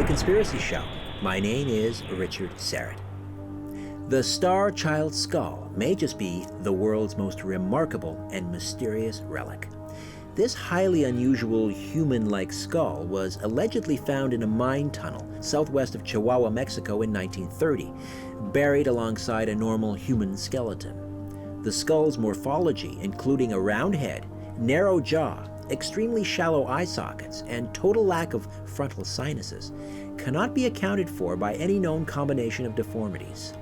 Conspiracy Show. My name is Richard Sarat. The Star Child skull may just be the world's most remarkable and mysterious relic. This highly unusual human-like skull was allegedly found in a mine tunnel southwest of Chihuahua, Mexico in 1930, buried alongside a normal human skeleton. The skull's morphology, including a round head, narrow jaw, extremely shallow eye sockets, and total lack of frontal sinuses, cannot be accounted for by any known combination of deformities.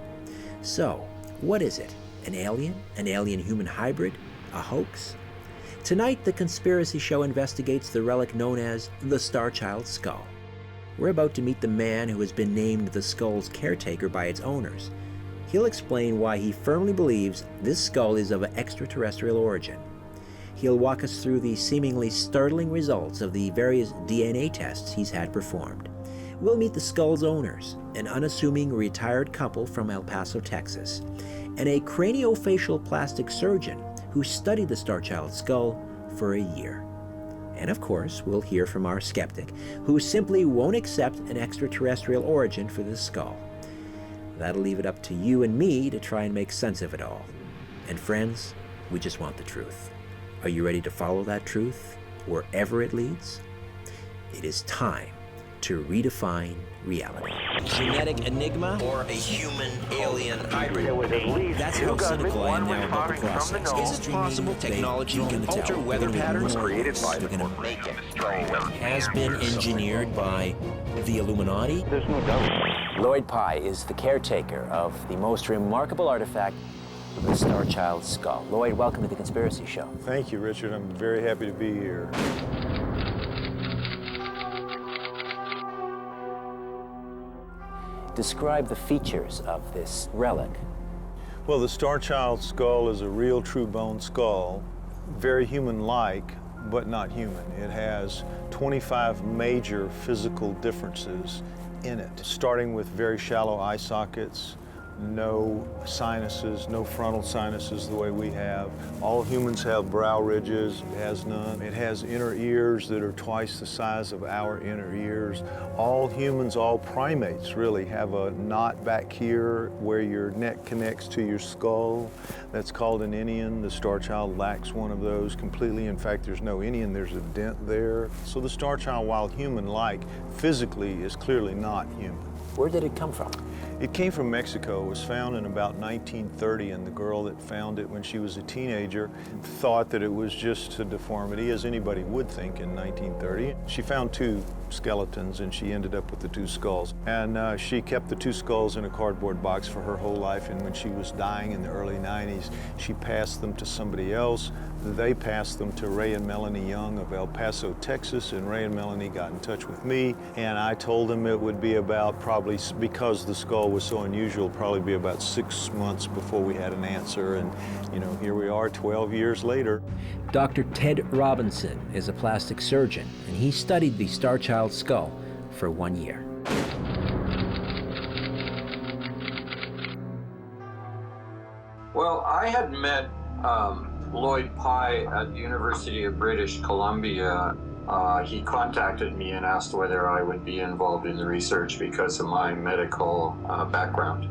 So, what is it? An alien-human hybrid? A hoax? Tonight, the Conspiracy Show investigates the relic known as the Star Child skull. We're about to meet the man who has been named the skull's caretaker by its owners. He'll explain why he firmly believes this skull is of extraterrestrial origin. He'll walk us through the seemingly startling results of the various DNA tests he's had performed. We'll meet the skull's owners, an unassuming retired couple from El Paso, Texas, and a craniofacial plastic surgeon who studied the Star Child skull for a year. And of course, we'll hear from our skeptic, who simply won't accept an extraterrestrial origin for this skull. That'll leave it up to you and me to try and make sense of it all. And friends, we just want the truth. Are you ready to follow that truth, wherever it leads? It is time to redefine reality. Genetic enigma or a human-alien hybrid? That's how cynical I am now about the process. Is it possible technology can alter weather patterns created by the deformation? Has been engineered by the Illuminati? There's no doubt. Lloyd Pye is the caretaker of the most remarkable artifact, the Star Child skull. Lloyd, welcome to the Conspiracy Show. Thank you, Richard. I'm very happy to be here. Describe the features of this relic. Well, the Star Child skull is a real true bone skull, very human-like, but not human. It has 25 major physical differences in it, starting with very shallow eye sockets, no sinuses, no frontal sinuses the way we have. All humans have brow ridges, it has none. It has inner ears that are twice the size of our inner ears. All humans, all primates really, have a knot back here where your neck connects to your skull. That's called an inion. The Star Child lacks one of those completely. In fact, there's no inion, there's a dent there. So the Star Child, while human-like, physically is clearly not human. Where did it come from? It came from Mexico. It was found in about 1930, and the girl that found it when she was a teenager thought that it was just a deformity, as anybody would think in 1930. She found two skeletons, and she ended up with the two skulls. And she kept the two skulls in a cardboard box for her whole life, and when she was dying in the early 90s, she passed them to somebody else. They passed them to Ray and Melanie Young of El Paso, Texas, and Ray and Melanie got in touch with me, and I told them it would be about probably, because the skull was so unusual, probably be about 6 months before we had an answer, and you know, here we are 12 years later. Dr. Ted Robinson is a plastic surgeon, and he studied the Star Child skull for 1 year. Well, I had met Lloyd Pye at the University of British Columbia. He contacted me and asked whether I would be involved in the research because of my medical background.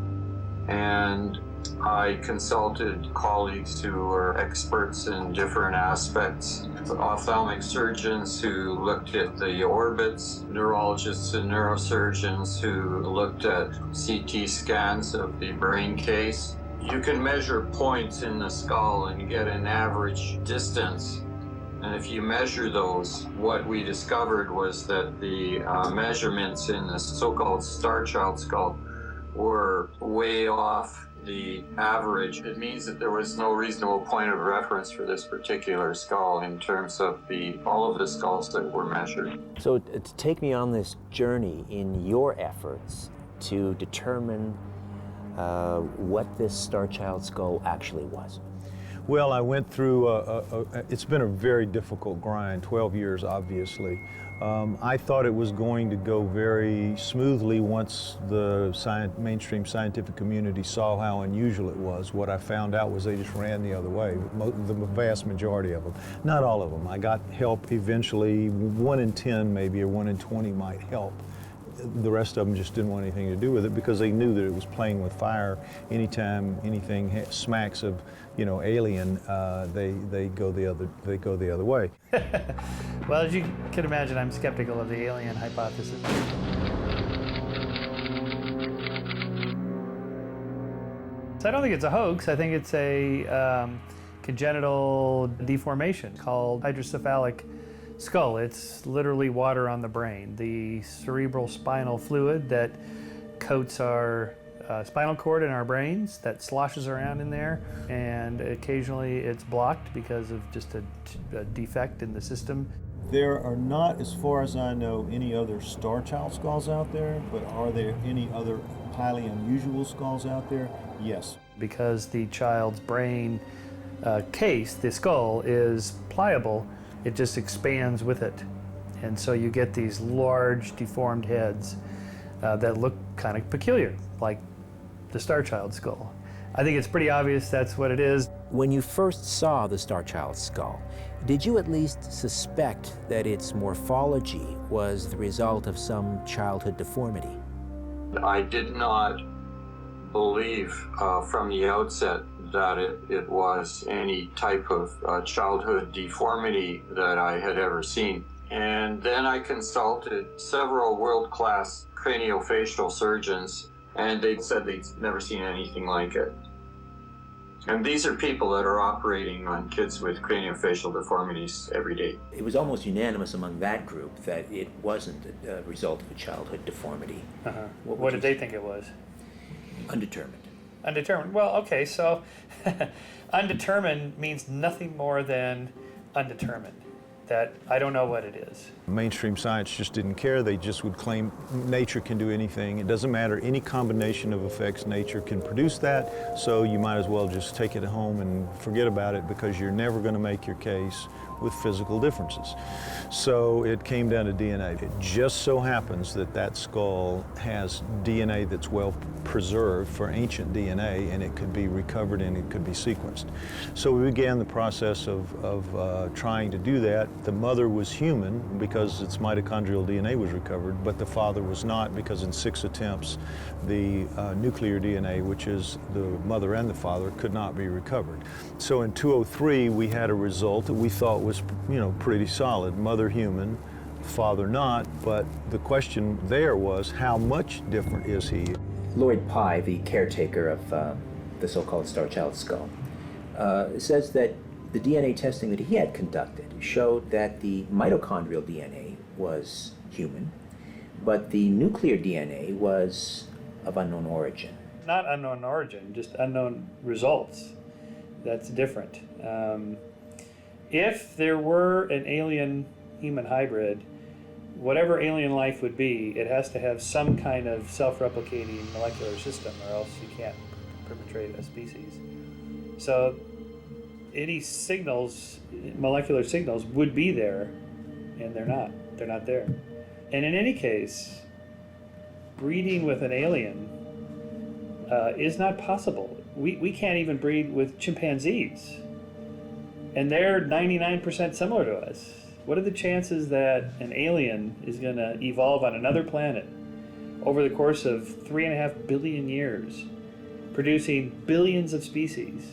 And I consulted colleagues who were experts in different aspects, ophthalmic surgeons who looked at the orbits, neurologists and neurosurgeons who looked at CT scans of the brain case. You can measure points in the skull and get an average distance. And if you measure those, what we discovered was that the measurements in the so-called Star Child skull were way off the average. It means that there was no reasonable point of reference for this particular skull in terms of all of the skulls that were measured. So to take me on this journey in your efforts to determine what this Star Child skull actually was. Well, I went through, it's been a very difficult grind, 12 years obviously. I thought it was going to go very smoothly once the mainstream scientific community saw how unusual it was. What I found out was they just ran the other way, the vast majority of them. Not all of them. I got help eventually, 1 in 10 maybe, or 1 in 20 might help. the rest of them just didn't want anything to do with it because they knew that it was playing with fire. Anytime anything smacks of, alien, they go the other way. Well, as you can imagine, I'm skeptical of the alien hypothesis. So I don't think it's a hoax. I think it's a congenital deformation called hydrocephalic skull. It's literally water on the brain. The cerebral spinal fluid that coats our spinal cord in our brains, that sloshes around in there, and occasionally it's blocked because of just a defect in the system. There are not, as far as I know, any other star child skulls out there, but are there any other highly unusual skulls out there? Yes. Because the child's brain case, the skull, is pliable, it just expands with it. And so you get these large deformed heads that look kind of peculiar, like the star child skull. I think it's pretty obvious that's what it is. When you first saw the star child skull, did you at least suspect that its morphology was the result of some childhood deformity? I did not believe from the outset that it was any type of childhood deformity that I had ever seen. And then I consulted several world-class craniofacial surgeons, and they said they'd never seen anything like it. And these are people that are operating on kids with craniofacial deformities every day. It was almost unanimous among that group that it wasn't a result of a childhood deformity. What did they think it was? Undetermined. Undetermined. Well, okay, so undetermined means nothing more than undetermined, that I don't know what it is. Mainstream science just didn't care. They just would claim nature can do anything. It doesn't matter. Any combination of effects, nature can produce that. So you might as well just take it home and forget about it because you're never going to make your case with physical differences. So it came down to DNA. It just so happens that that skull has DNA that's well preserved for ancient DNA, and it could be recovered and it could be sequenced. So we began the process of trying to do that. The mother was human because its mitochondrial DNA was recovered, but the father was not because in 6 attempts the nuclear DNA, which is the mother and the father, could not be recovered. So in 2003 we had a result that we thought was pretty solid. Mother human, father not, but the question there was how much different is he? Lloyd Pye, the caretaker of the so-called star child skull, says that the DNA testing that he had conducted showed that the mitochondrial DNA was human, but the nuclear DNA was of unknown origin. Not unknown origin, just unknown results. That's different. If there were an alien-human hybrid, whatever alien life would be, it has to have some kind of self-replicating molecular system, or else you can't perpetrate a species. So any signals, molecular signals, would be there, and they're not. They're not there. And in any case, breeding with an alien is not possible. We can't even breed with chimpanzees, and they're 99% similar to us. What are the chances that an alien is going to evolve on another planet over the course of 3.5 billion years, producing billions of species,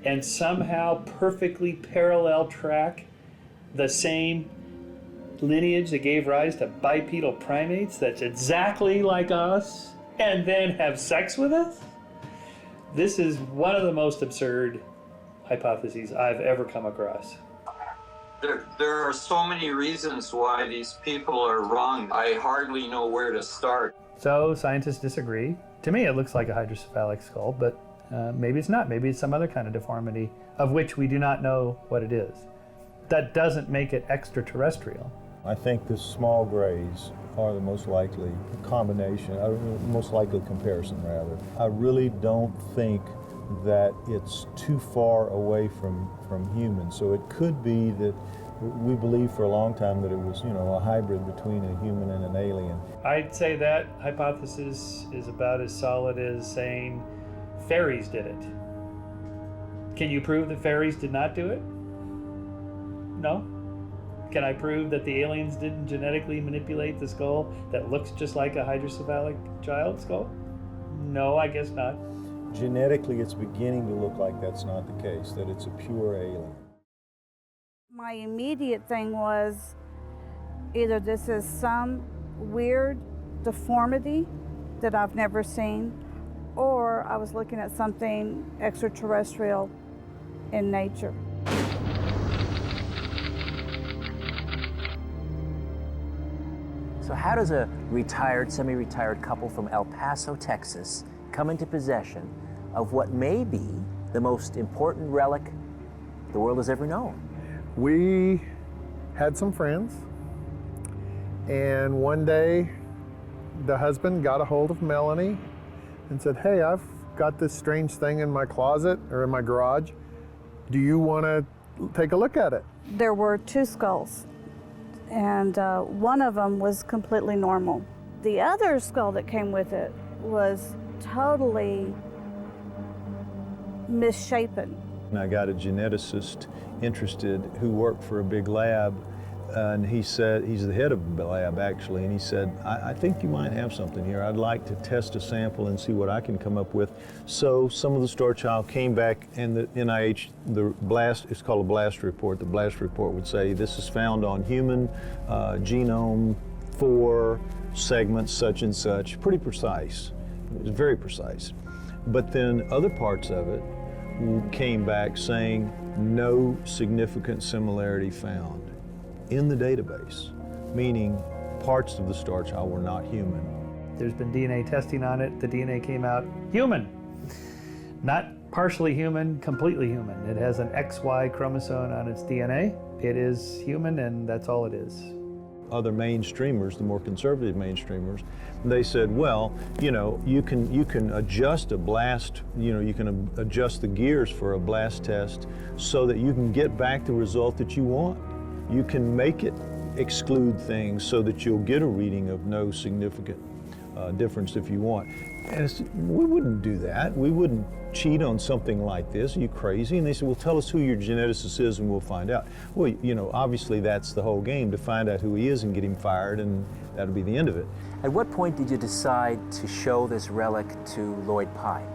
and somehow perfectly parallel track the same lineage that gave rise to bipedal primates that's exactly like us, and then have sex with us? This is one of the most absurd hypotheses I've ever come across. There are so many reasons why these people are wrong. I hardly know where to start. So scientists disagree. To me, it looks like a hydrocephalic skull, but maybe it's not. Maybe it's some other kind of deformity of which we do not know what it is. That doesn't make it extraterrestrial. I think the small grays are the most likely combination, or most likely comparison rather. I really don't think that it's too far away from humans. So it could be that we believed for a long time that it was, a hybrid between a human and an alien. I'd say that hypothesis is about as solid as saying fairies did it. Can you prove that fairies did not do it? No. Can I prove that the aliens didn't genetically manipulate the skull that looks just like a hydrocephalic child skull? No, I guess not. Genetically, it's beginning to look like that's not the case, that it's a pure alien. My immediate thing was either this is some weird deformity that I've never seen, or I was looking at something extraterrestrial in nature. So how does a retired, semi-retired couple from El Paso, Texas, come into possession of what may be the most important relic the world has ever known? We had some friends, and one day the husband got a hold of Melanie and said, "Hey, I've got this strange thing in my closet or in my garage. Do you want to take a look at it?" There were two skulls, and one of them was completely normal. The other skull that came with it was totally misshapen. And I got a geneticist interested who worked for a big lab, and he said, he's the head of the lab actually, and he said, I think you might have something here. I'd like to test a sample and see what I can come up with. So some of the Star Child came back, and the NIH, it's called a blast report. The blast report would say, this is found on human genome 4 segments, such and such, pretty precise. It was very precise. But then other parts of it came back saying no significant similarity found in the database, meaning parts of the Star Child were not human. There's been DNA testing on it. The DNA came out human. Not partially human, completely human. It has an XY chromosome on its DNA. It is human, and that's all it is. Other mainstreamers, the more conservative mainstreamers, they said, well, you know, you can adjust a blast, you can adjust the gears for a blast test so that you can get back the result that you want. You can make it exclude things so that you'll get a reading of no significant difference if you want. And we wouldn't do that. We wouldn't cheat on something like this. Are you crazy? And they said, well, tell us who your geneticist is and we'll find out. Well, obviously that's the whole game, to find out who he is and get him fired, and that'll be the end of it. At what point did you decide to show this relic to Lloyd Pye?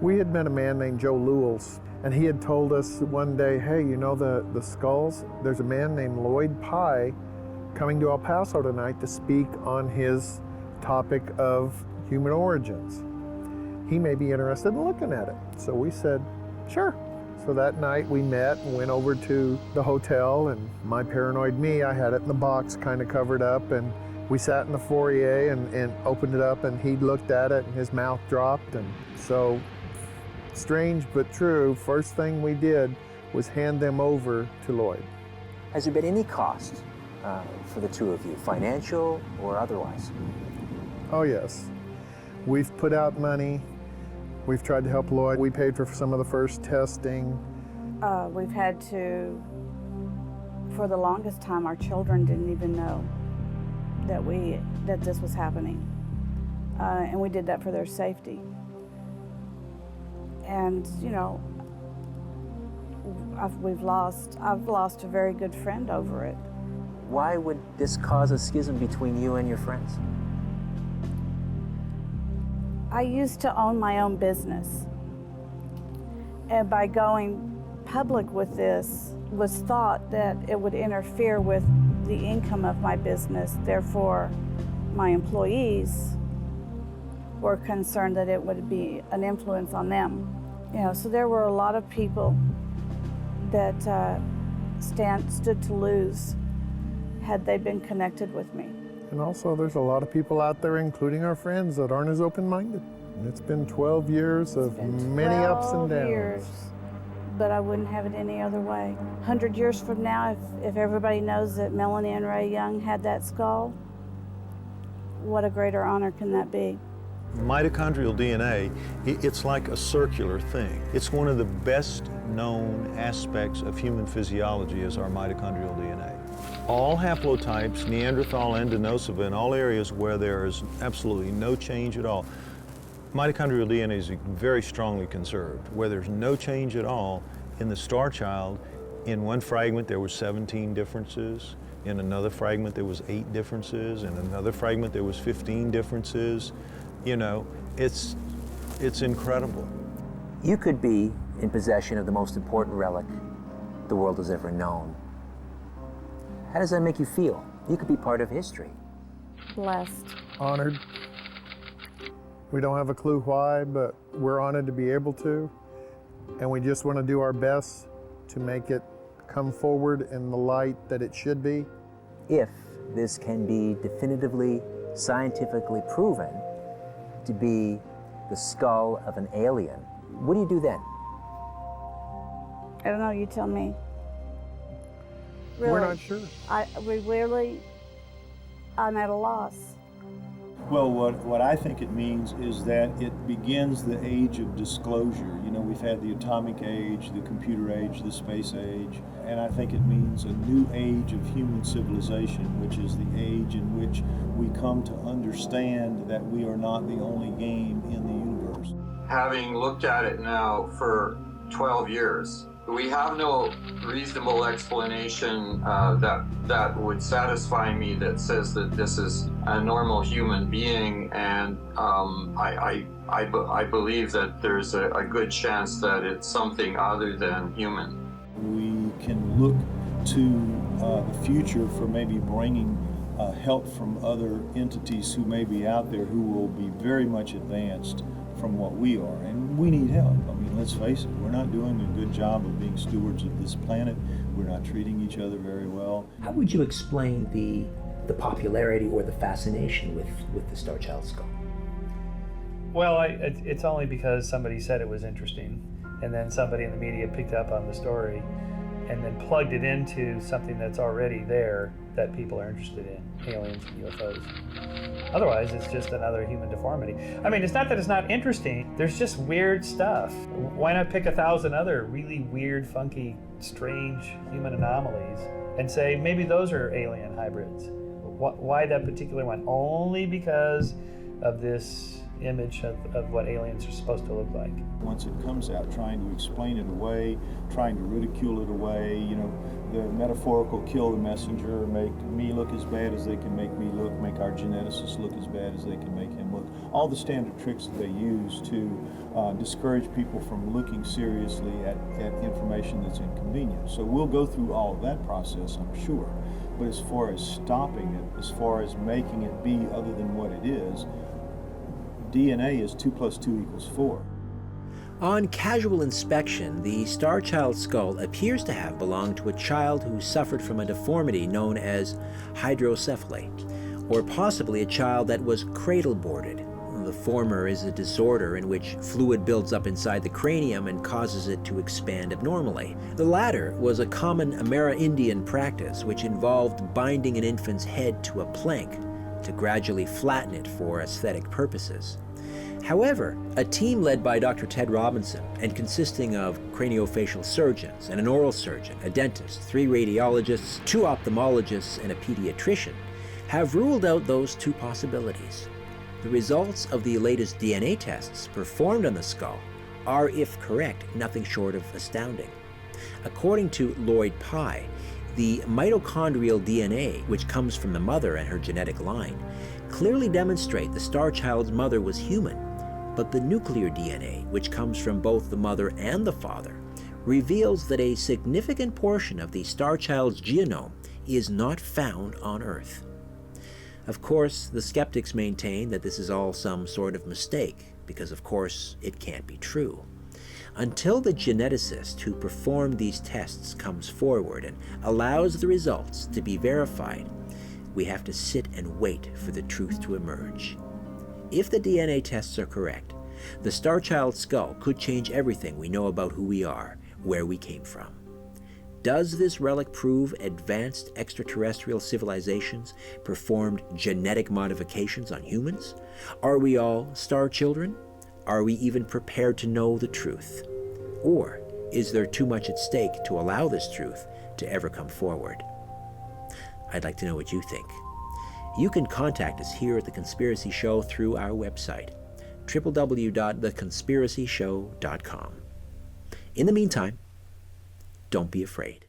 We had met a man named Joe Lewells, and he had told us one day, hey, the skulls, there's a man named Lloyd Pye coming to El Paso tonight to speak on his topic of human origins. He may be interested in looking at it. So we said, sure. So that night we met and went over to the hotel, and my paranoid me, I had it in the box kind of covered up, and we sat in the foyer and opened it up, and he looked at it and his mouth dropped. And so, strange but true, first thing we did was hand them over to Lloyd. Has there been any cost for the two of you, financial or otherwise? Oh yes. We've put out money. We've tried to help Lloyd. We paid for some of the first testing. We've had to, for the longest time, our children didn't even know that this was happening. And we did that for their safety. And, I've lost a very good friend over it. Why would this cause a schism between you and your friends? I used to own my own business. And by going public with this, was thought that it would interfere with the income of my business. Therefore, my employees were concerned that it would be an influence on them. So there were a lot of people that stood to lose had they been connected with me. And also there's a lot of people out there, including our friends, that aren't as open-minded. It's been 12 years of many ups and downs. Years, but I wouldn't have it any other way. 100 years from now, if everybody knows that Melanie and Ray Young had that skull, what a greater honor can that be? Mitochondrial DNA, it's like a circular thing. It's one of the best known aspects of human physiology is our mitochondrial DNA. All haplotypes, Neanderthal and Denosova, in all areas where there is absolutely no change at all, mitochondrial DNA is very strongly conserved. Where there's no change at all, in the Star Child, In one fragment there were 17 differences. In another fragment there was 8 differences. In another fragment there was 15 differences. You know, it's incredible. You could be in possession of the most important relic the world has ever known. How does that make you feel? You could be part of history. Blessed. Honored. We don't have a clue why, but we're honored to be able to. And we just want to do our best to make it come forward in the light that it should be. If this can be definitively, scientifically proven to be the skull of an alien, what do you do then? I don't know, you tell me. We're not sure. I'm at a loss. Well, what I think it means is that it begins the age of disclosure. You know, we've had the atomic age, the computer age, the space age, and I think it means a new age of human civilization, which is the age in which we come to understand that we are not the only game in the universe. Having looked at it now for 12 years, we have no reasonable explanation that would satisfy me that says that this is a normal human being, and I believe that there's a good chance that it's something other than human. We can look to the future for maybe bringing help from other entities who may be out there who will be very much advanced from what we are, and we need help. I mean, let's face it, we're not doing a good job of being stewards of this planet. We're not treating each other very well. How would you explain the popularity or the fascination with the Star Child skull? Well, it's only because somebody said it was interesting, and then somebody in the media picked up on the story and then plugged it into something that's already there that people are interested in, aliens and UFOs. Otherwise, it's just another human deformity. I mean, it's not that it's not interesting, there's just weird stuff. Why not pick 1,000 other really weird, funky, strange human anomalies and say, maybe those are alien hybrids? Why that particular one? Only because of this image of what aliens are supposed to look like. Once it comes out, trying to explain it away, trying to ridicule it away, you know, the metaphorical kill the messenger, make me look as bad as they can make me look, make our geneticists look as bad as they can make him look. All the standard tricks that they use to discourage people from looking seriously at information that's inconvenient. So we'll go through all of that process, I'm sure. But as far as stopping it, as far as making it be other than what it is, DNA is 2 + 2 = 4. On casual inspection, the Star Child skull appears to have belonged to a child who suffered from a deformity known as hydrocephaly, or possibly a child that was cradle-boarded. The former is a disorder in which fluid builds up inside the cranium and causes it to expand abnormally. The latter was a common Amerindian practice which involved binding an infant's head to a plank to gradually flatten it for aesthetic purposes. However, a team led by Dr. Ted Robinson and consisting of craniofacial surgeons and an oral surgeon, a dentist, 3 radiologists, 2 ophthalmologists, and a pediatrician have ruled out those 2 possibilities. The results of the latest DNA tests performed on the skull are, if correct, nothing short of astounding. According to Lloyd Pye, the mitochondrial DNA, which comes from the mother and her genetic line, clearly demonstrate the Star Child's mother was human, but the nuclear DNA, which comes from both the mother and the father, reveals that a significant portion of the Star Child's genome is not found on Earth. Of course, the skeptics maintain that this is all some sort of mistake, because of course it can't be true. Until the geneticist who performed these tests comes forward and allows the results to be verified, we have to sit and wait for the truth to emerge. If the DNA tests are correct, the Star Child skull could change everything we know about who we are, where we came from. Does this relic prove advanced extraterrestrial civilizations performed genetic modifications on humans? Are we all star children? Are we even prepared to know the truth? Or is there too much at stake to allow this truth to ever come forward? I'd like to know what you think. You can contact us here at The Conspiracy Show through our website, www.theconspiracyshow.com. In the meantime, don't be afraid.